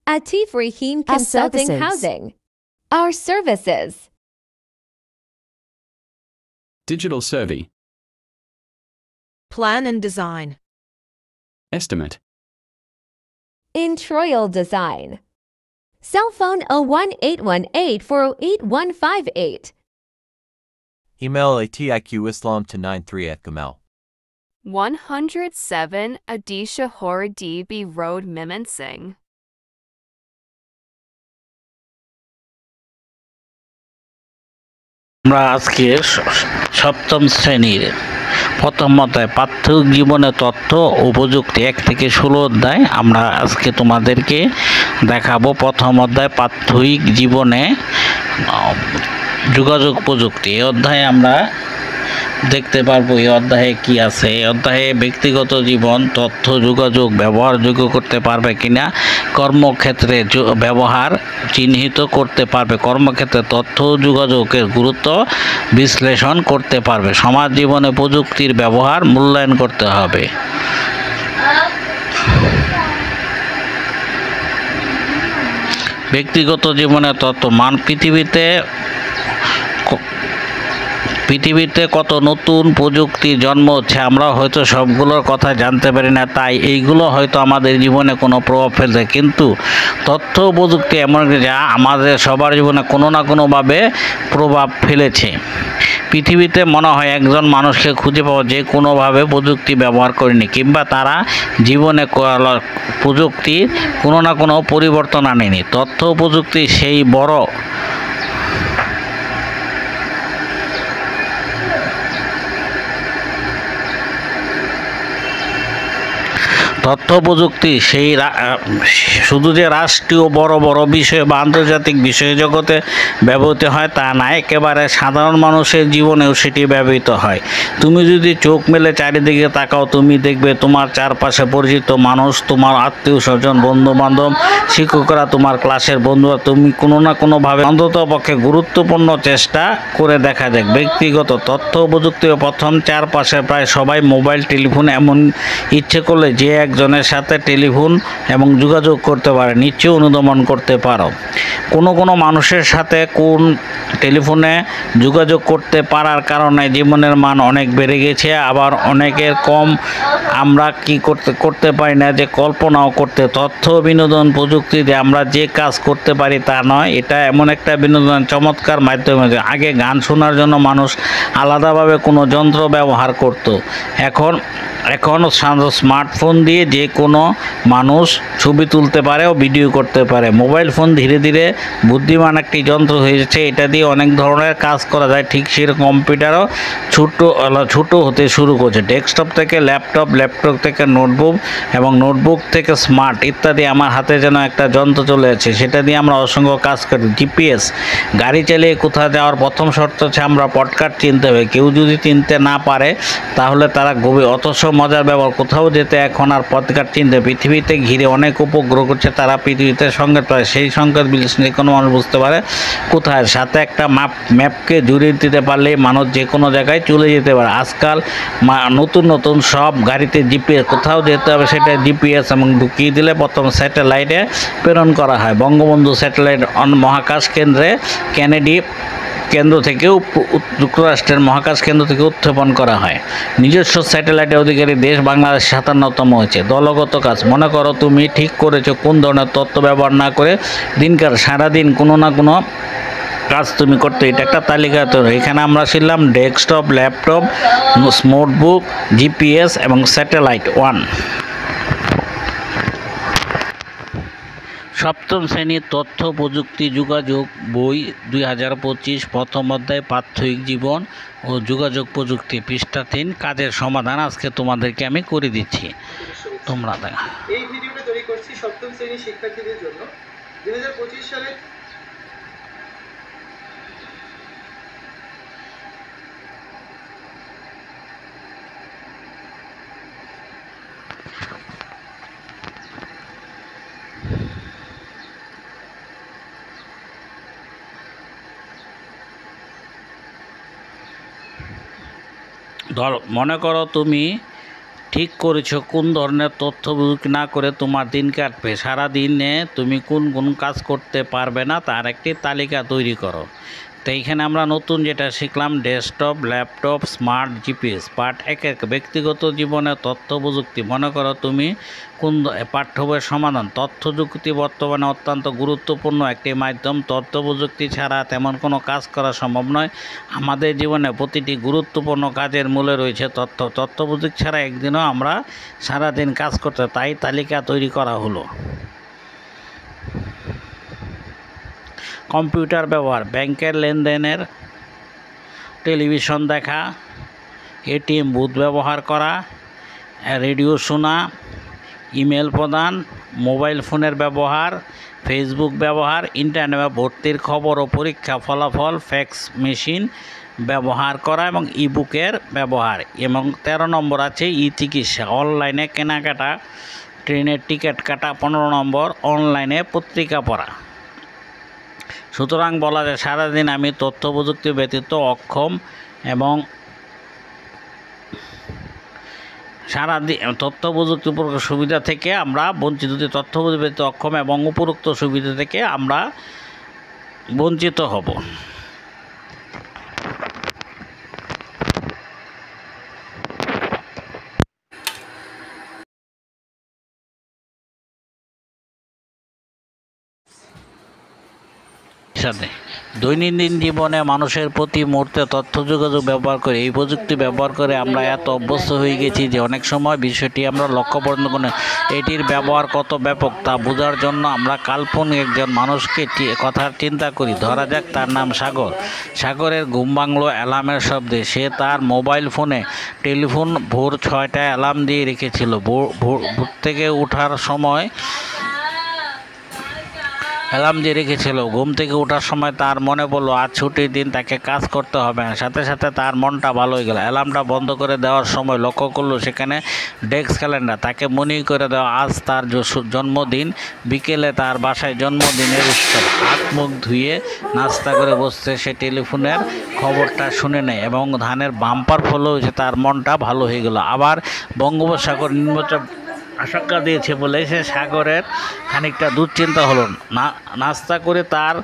Atif Rahim Consulting services. Housing. Our services. Digital survey. Plan and design. Estimate. Introil Design. Cell phone 01818408158. Email atiqislam to 93@gmail. 107 Adisha Hor DB Road, Mymensingh. আমরা আজকে সপ্তম শ্রেণীর প্রথম অধ্যায় প্রাত্যহিক জীবনে তথ্য ও প্রযুক্তি 1 থেকে 16 অধ্যায় আমরা আজকে তোমাদেরকে দেখাবো। প্রথম অধ্যায় প্রাত্যহিক জীবনে যোগাযোগ প্রযুক্তি। এই অধ্যায়ে আমরা দেখতে পারবো এই অধ্যায়ে কি আছে। এই অধ্যায়ে ব্যক্তিগত জীবন তথ্য যোগাযোগ ব্যবহারযোগ্য করতে পারবে কিনা, কর্মক্ষেত্রে ব্যবহার চিহ্নিত করতে পারবে, কর্মক্ষেত্রে তথ্য যোগাযোগের গুরুত্ব বিশ্লেষণ করতে পারবে, সমাজ জীবনে প্রযুক্তির ব্যবহার মূল্যায়ন করতে হবে। ব্যক্তিগত জীবনে তথ্য পৃথিবীতে কত নতুন প্রযুক্তির জন্ম হচ্ছে, আমরা হয়তো সবগুলোর কথা জানতে পারি না, তাই এইগুলো হয়তো আমাদের জীবনে কোনো প্রভাব ফেলছে। কিন্তু তথ্য প্রযুক্তি এমন যা আমাদের সবার জীবনে কোনো না কোনোভাবে প্রভাব ফেলেছে। পৃথিবীতে মনে হয় একজন মানুষকে খুঁজে পাওয়া যে কোনোভাবে প্রযুক্তি ব্যবহার করেনি কিংবা তারা জীবনে প্রযুক্তির কোনো না কোনো পরিবর্তন আনেনি। তথ্য প্রযুক্তি সেই বড় তথ্য প্রযুক্তি সেই শুধু যে রাষ্ট্রীয় বড় বড় বিষয় বা আন্তর্জাতিক বিষয় জগতে ব্যবহৃত হয় তা না, একেবারে সাধারণ মানুষের জীবনেও সেটি ব্যবহৃত হয়। তুমি যদি চোখ মেলে চারিদিকে তাকাও, তুমি দেখবে তোমার চারপাশে পরিচিত মানুষ, তোমার আত্মীয় স্বজন, বন্ধু বান্ধব, শিক্ষকরা, তোমার ক্লাসের বন্ধুরা, তুমি কোনো না কোনোভাবে অন্তত পক্ষে গুরুত্বপূর্ণ চেষ্টা করে দেখা যাক। ব্যক্তিগত তথ্য প্রযুক্তির প্রথম চারপাশে প্রায় সবাই মোবাইল টেলিফোন এমন ইচ্ছে করলে যে একজনের সাথে টেলিফোন এবং যোগাযোগ করতে পারে, নিচে অনুধাবন করতে পারো। কোনো মানুষের সাথে কোন টেলিফোনে যোগাযোগ করতে পারার কারণে জীবনের মান অনেক বেড়ে গেছে, আবার অনেকের কম আমরা কি করতে পারি না যে কল্পনাও করতে। তথ্য বিনোদন প্রযুক্তিতে আমরা যে কাজ করতে পারি তা নয়, এটা এমন একটা বিনোদন চমৎকার মাধ্যম। আগে গান শোনার জন্য মানুষ আলাদাভাবে কোনো যন্ত্র ব্যবহার করত, এখন স্মার্টফোন দিয়ে যে কোনো মানুষ ছবি তুলতে পারে ও ভিডিও করতে পারে। মোবাইল ফোন ধীরে ধীরে বুদ্ধিমান একটি যন্ত্র হয়েছে, এটা দিয়ে অনেক ধরনের কাজ করা যায়। ঠিক সেরকম কম্পিউটারও ছোট হতে শুরু করছে। ডেস্কটপ থেকে ল্যাপটপ, ল্যাপটপ থেকে নোটবুক এবং নোটবুক থেকে স্মার্ট ইত্যাদি। আমার হাতে যেন একটা যন্ত্র চলে আছে, সেটা দিয়ে আমরা অসংখ্য কাজ করি। জিপিএস, গাড়ি চালিয়ে কোথাও যাওয়ার প্রথম শর্ত হচ্ছে আমরা পটকাঠ চিনতে হবে। কেউ যদি চিনতে না পারে তাহলে তারা অথচ মজার ব্যাপার, কোথাও যেতে এখন আর পথঘাট চিনতে। পৃথিবীতে ঘিরে অনেক উপগ্রহ করছে, তারা পৃথিবীতে সংকেত পায়, সেই সংকেত বিশ্লেষণে কোনো মানুষ বুঝতে পারে কোথায়। সাথে একটা ম্যাপকে জুড়ে দিতে পারলেই মানুষ যে কোনো জায়গায় চলে যেতে পারে। আজকাল নতুন সব গাড়িতে জিপিএস, কোথাও যেতে হবে সেটা জিপিএস এবং ঢুকিয়ে দিলে প্রথম স্যাটেলাইটে প্রেরণ করা হয়। বঙ্গবন্ধু স্যাটেলাইট মহাকাশ কেন্দ্রে কেনেডি কেন্দ্র থেকেও যুক্তরাষ্ট্রের মহাকাশ কেন্দ্র থেকে উৎক্ষেপণ করা হয়। নিজস্ব স্যাটেলাইটের অধিকারী দেশ বাংলাদেশ 57তম হয়েছে। দলগত কাজ, মনে করো তুমি ঠিক করেছো কোন ধরনের তথ্য ব্যবহার না করে দিনকার সারাদিন কোনো না কোনো কাজ তুমি করতে, এটা একটা তালিকা তৈরি। এখানে আমরা শিখলাম ডেস্কটপ, ল্যাপটপ, নোটবুক, জিপিএস এবং স্যাটেলাইট 1। সপ্তম শ্রেণীর তথ্য প্রযুক্তি যোগাযোগ বই 2025 প্রথম অধ্যায় প্রাত্যহিক জীবন ও যোগাযোগ প্রযুক্তি, পৃষ্ঠা 3, কাজের সমাধান আজকে তোমাদেরকে আমি করে দিচ্ছি, তোমরা দেখা। এই ভিডিওটা তৈরি করছি সপ্তম শ্রেণীর শিক্ষার্থীদের জন্য। 2025 সালে মনে করো তুমি ঠিক করেছো কোন ধরনের তথ্য প্রযুক্তি না করে তোমার দিন কাটবে। সারা দিনে তুমি কোন কোন কাজ করতে পারবে না তার একটি তালিকা তৈরি করো। তো এইখানে আমরা নতুন যেটা শিখলাম desktop, laptop, smart GPS. Part 1 ব্যক্তিগত জীবনে তথ্য প্রযুক্তি। মনে করো তুমি কোন পাঠ্য বইয়ের সমাধান। তথ্য প্রযুক্তি বর্তমানে অত্যন্ত গুরুত্বপূর্ণ একটি মাধ্যম। তথ্য প্রযুক্তি ছাড়া তেমন কোনো কাজ করা সম্ভব নয়। আমাদের জীবনে প্রতিটি গুরুত্বপূর্ণ কাজের মূলে রয়েছে তথ্য প্রযুক্তি ছাড়া একদিনও আমরা সারাদিন কাজ করতে, তাই তালিকা তৈরি করা হলো। কম্পিউটার ব্যবহার, ব্যাংকের লেনদেনের, টেলিভিশন দেখা, এটিএম বুথ ব্যবহার করা, রেডিও শোনা, ইমেল প্রদান, মোবাইল ফোনের ব্যবহার, ফেসবুক ব্যবহার, ইন্টারনেট ভর্তির খবর ও পরীক্ষা ফলাফল, ফ্যাক্স মেশিন ব্যবহার করা এবং ইবুকের ব্যবহার। এবং 13 নম্বর আছে চিকিৎসা, অনলাইনে কেনাকাটা, ট্রেনের টিকিট কাটা। 15 নম্বর অনলাইনে পত্রিকা পড়া। সুতরাং বলা যায় সারাদিন আমি তথ্য প্রযুক্তি ব্যতীত অক্ষম এবং সারাদিন তথ্য প্রযুক্তি সুবিধা থেকে আমরা বঞ্চিত। তথ্য প্রযুক্তি ব্যতীত অক্ষম এবং উপরোক্ত সুবিধা থেকে আমরা বঞ্চিত হব। দৈনন্দিন জীবনে মানুষের প্রতি মুহূর্তে তথ্য যোগাযোগ ব্যবহার করে এই প্রযুক্তি ব্যবহার করে আমরা এত অভ্যস্ত হয়ে গেছি যে অনেক সময় বিষয়টি আমরা লক্ষ্য পর্যন্ত করে এটির ব্যবহার কত ব্যাপক তা বোঝার জন্য আমরা কাল্পনিক একজন মানুষকে কথার চিন্তা করি। ধরা যাক তার নাম সাগর। সাগরের ঘুম ভাঙলো অ্যালার্মের শব্দে। সে তার মোবাইল ফোনে টেলিফোন ভোর 6টায় অ্যালার্ম দিয়ে রেখেছিল। ভোর থেকে ওঠার সময় অ্যালার্ম দিয়ে রেখেছিল। ঘুম থেকে ওঠার সময় তার মনে পড়লো আজ ছুটির দিন, তাকে কাজ করতে হবে না। সাথে সাথে তার মনটা ভালো হয়ে গেল। অ্যালার্মটা বন্ধ করে দেওয়ার সময় লক্ষ্য করলো সেখানে ডেস্ক ক্যালেন্ডার। তাকে মনে করে দেওয়া আজ তার জন্মদিন। বিকেলে তার বাসায় জন্মদিনের উৎসব। হাত মুখ ধুয়ে নাস্তা করে বসছে। সে টেলিফোনের খবরটা শুনে নেয় এবং ধানের বাম্পার ফল হয়েছে। তার মনটা ভালো হয়ে গেল। আবার বঙ্গোপসাগর নিম্নচাপ আশঙ্কা দিয়েছে বলে সে সাগরের খানিকটা দুশ্চিন্তা হলো। নাস্তা করে তার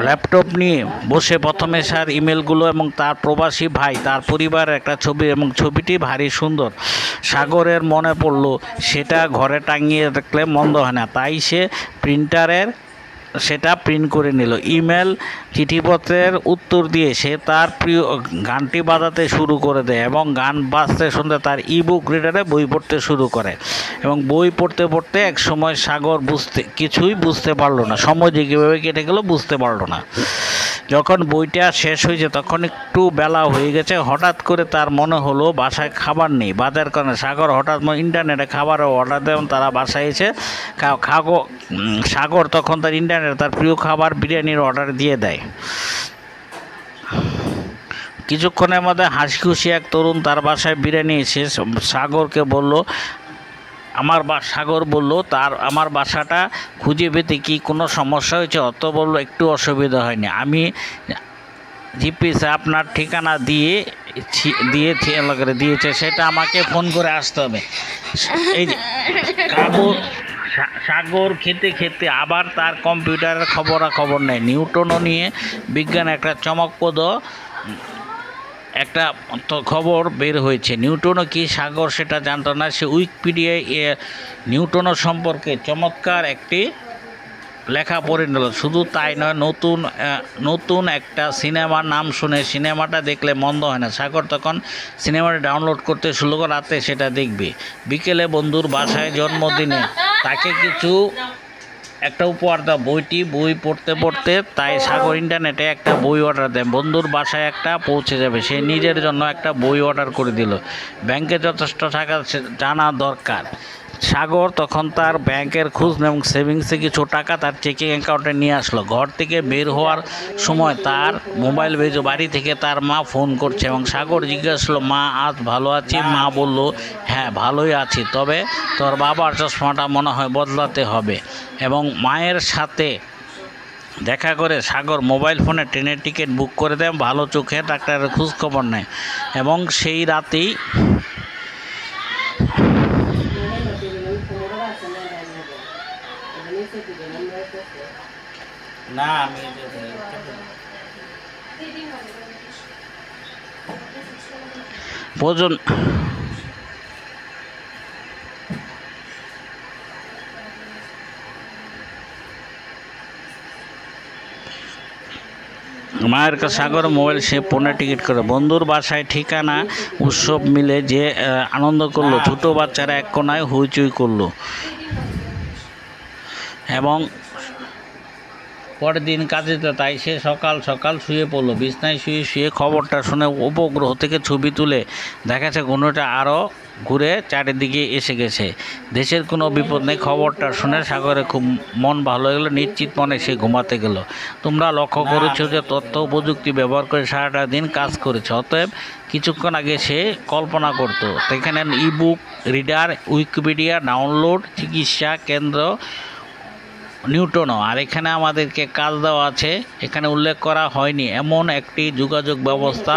ল্যাপটপ নিয়ে বসে প্রথমে স্যার ইমেলগুলো এবং তার প্রবাসী ভাই তার পরিবারের একটা ছবি এবং ছবিটি ভারী সুন্দর। সাগরের মনে পড়লো সেটা ঘরে টাঙিয়ে রাখলে মন্দ হয় না, তাই সে সেটা প্রিন্ট করে নিল। ইমেল চিঠিপত্রের উত্তর দিয়ে সে তার প্রিয় গানটি বাজাতে শুরু করে দেয় এবং গান বাজতে শুনতে তার ইবুক রিডারে বই পড়তে শুরু করে এবং বই পড়তে পড়তে এক সময় সাগর কিছুই বুঝতে পারলো না। সময় যে কীভাবে কেটে গেল বুঝতে পারলো না। যখন বইটা শেষ হয়েছে তখন একটু বেলা হয়ে গেছে। হঠাৎ করে তার মনে হলো বাসায় খাবার নেই। বাজার কারণে সাগর হঠাৎ ইন্টারনেটে খাবারের অর্ডার দেয় এবং তারা বাসায় এসে সাগর তখন তার ইন্টারনেটে তার প্রিয় খাবার বিরিয়ানির অর্ডার দিয়ে দেয়। কিছুক্ষণের মধ্যে হাসি খুশি এক তরুণ তার বাসায় বিরিয়ানি এসে সাগরকে বলল সাগর বলল আমার বাসাটা খুঁজে পেতে কি কোনো সমস্যা হয়েছে? অত বলল একটু অসুবিধা হয়নি, আমি জিপিএসে আপনার ঠিকানা দিয়েছে, সেটা আমাকে ফোন করে আসতে হবে। এই যে সাগর খেতে খেতে আবার তার কম্পিউটারের খবরাখবর নেয়। নিউটনও নিয়ে বিজ্ঞান একটা চমকপ্রদ একটা খবর বের হয়েছে। নিউটনও কি সাগর সেটা জানতো না। সে উইকিপিডিয়ায় নিউটনও সম্পর্কে চমৎকার একটি লেখা পড়ে নিল। শুধু তাই নয়, নতুন একটা সিনেমার নাম শুনে সিনেমাটা দেখলে মন্দ হয় না। সাগর তখন সিনেমাটা ডাউনলোড করতে শুরু করে, রাতে সেটা দেখবে। বিকেলে বন্ধুর বাসায় জন্মদিনে তাকে একটা উপহার দেয় বই পড়তে পড়তে। তাই সাগর ইন্টারনেটে একটা বই অর্ডার দেয়। বন্ধুর বাসায় একটা পৌঁছে যাবে। সে নিজের জন্য একটা বই অর্ডার করে দিল। ব্যাংকে যথেষ্ট টাকা জানা দরকার। সাগর তখন তার ব্যাংকের খোঁজ এবং সেভিংসে কিছু টাকা তার চেকিং অ্যাকাউন্টে নিয়ে আসলো। ঘর থেকে বের হওয়ার সময় তার মোবাইল বেজে। বাড়ি থেকে তার মা ফোন করছে এবং সাগর জিজ্ঞাসা করলো, মা আজ ভালো আছি? মা বলল, হ্যাঁ ভালোই আছি, তবে তোর বাবার চশমাটা মনে হয় বদলাতে হবে। এবং মায়ের সাথে দেখা করে সাগর মোবাইল ফোনে ট্রেনের টিকিট বুক করে দেয়। ভালো চোখে ডাক্তারের খোঁজখবর নেয় এবং সেই রাতেই না আমি প্রয়োজন মায়ের কাছে সাগর মোবাইল সে 15 টিকিট করে বন্ধুর বাসায় ঠিকানা উৎসব মিলে যে আনন্দ করলো, ছোট বাচ্চারা এক কোনায় হইচই করলো এবং পরের দিন কাজে যেত, তাই সে সকাল সকাল শুয়ে পড়লো। বিছনায় শুয়ে শুয়ে খবরটা শুনে উপগ্রহ থেকে ছবি তুলে দেখাচ্ছে ঘূর্ণিটা আরও ঘুরে চারিদিকে এসে গেছে। দেশের কোনো বিপদ নেই। খবরটা শুনে সাগরে খুব মন ভালো হয়ে গেলো, নিশ্চিত মনে সে ঘুমাতে গেল। তোমরা লক্ষ্য করেছো যে তথ্য প্রযুক্তি ব্যবহার করে সারাটা দিন কাজ করেছে, অতএব কিছুক্ষণ আগে সে কল্পনা করতো। এখানে ইবুক রিডার, উইকিপিডিয়া ডাউনলোড, চিকিৎসা কেন্দ্র, নিউটনও। আর এখানে আমাদেরকে কাজ দেওয়া আছে, এখানে উল্লেখ করা হয়নি এমন একটি যোগাযোগ ব্যবস্থা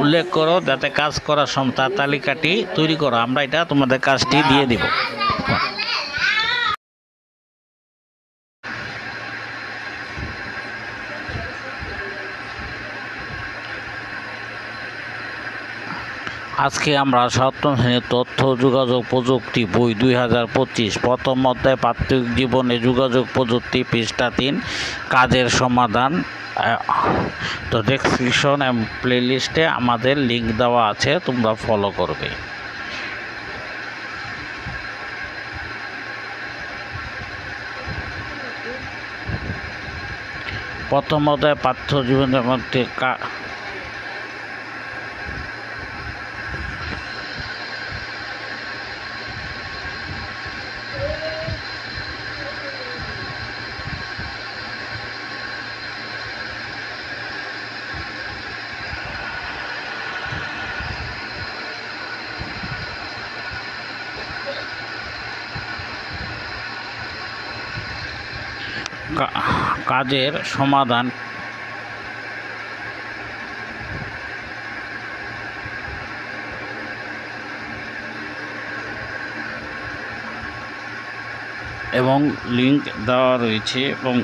উল্লেখ করো যাতে কাজ করার সময় তার তালিকাটি তৈরি করো। আমরা এটা তোমাদের কাজটি দিয়ে দিব। আজকে আমরা সপ্তম শ্রেণীর তথ্য যোগাযোগ প্রযুক্তি বই 2025 প্রথম অধ্যায় প্রাত্যহিক জীবনে যোগাযোগ প্রযুক্তি পৃষ্ঠা 3 কাজের সমাধান। তো ডেসক্রিপশন এবং প্লেলিস্টে আমাদের লিঙ্ক দেওয়া আছে, তোমরা ফলো করবে। প্রথম অধ্যায় পাঠ্য জীবনের মধ্যে কাজের সমাধান এবং লিঙ্ক দেওয়া রয়েছে এবং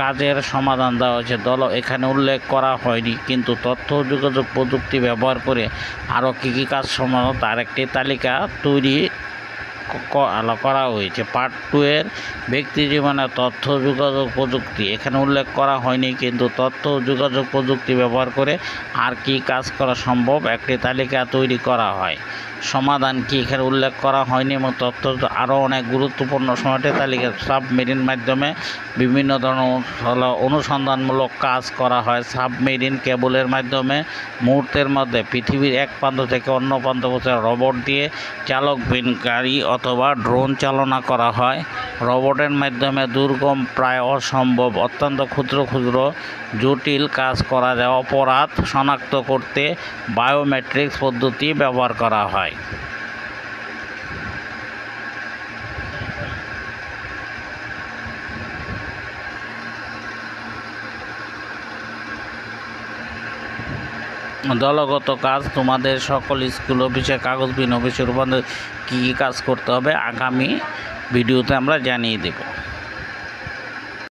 কাজের সমাধান দেওয়া হয়েছে। এখানে উল্লেখ করা হয়নি, কিন্তু তথ্য যোগাযোগ প্রযুক্তি ব্যবহার করে আরও কী কী কাজ সমাধান তার একটি তালিকা তৈরি করা হয়েছে। পার্ট 2 এর ব্যক্তি জীবনে তথ্য যোগাযোগ প্রযুক্তি এখানে উল্লেখ করা হয়নি, কিন্তু তথ্য যোগাযোগ প্রযুক্তি ব্যবহার করে আর কি কাজ করা সম্ভব একটি তালিকা তৈরি করা হয়। সমাধান কি এখানে উল্লেখ করা হয়নি এবং তথ্য আরও অনেক গুরুত্বপূর্ণ সময়টির তালিকা। সাবমেরিন মাধ্যমে বিভিন্ন ধরনের অনুসন্ধানমূলক কাজ করা হয়। সাবমেরিন কেবলের মাধ্যমে মুহূর্তের মধ্যে পৃথিবীর এক প্রান্ত থেকে অন্য প্রান্ত পৌঁছে রোবট দিয়ে চালকবিহীন গাড়ি অথবা ড্রোন চালনা করা হয়। রোবটের মাধ্যমে দুর্গম, প্রায় অসম্ভব, অত্যন্ত ক্ষুদ্র ক্ষুদ্র জটিল কাজ করা যায়। অপরাধ শনাক্ত করতে বায়োমেট্রিক্স পদ্ধতি ব্যবহার করা হয়। দলগত কাজ তোমাদের সকল স্কুল অফিসে কাগজবিহীন অফিসে রূপান্তর কী কী কাজ করতে হবে আগামী ভিডিওতে আমরা জানিয়ে দেব।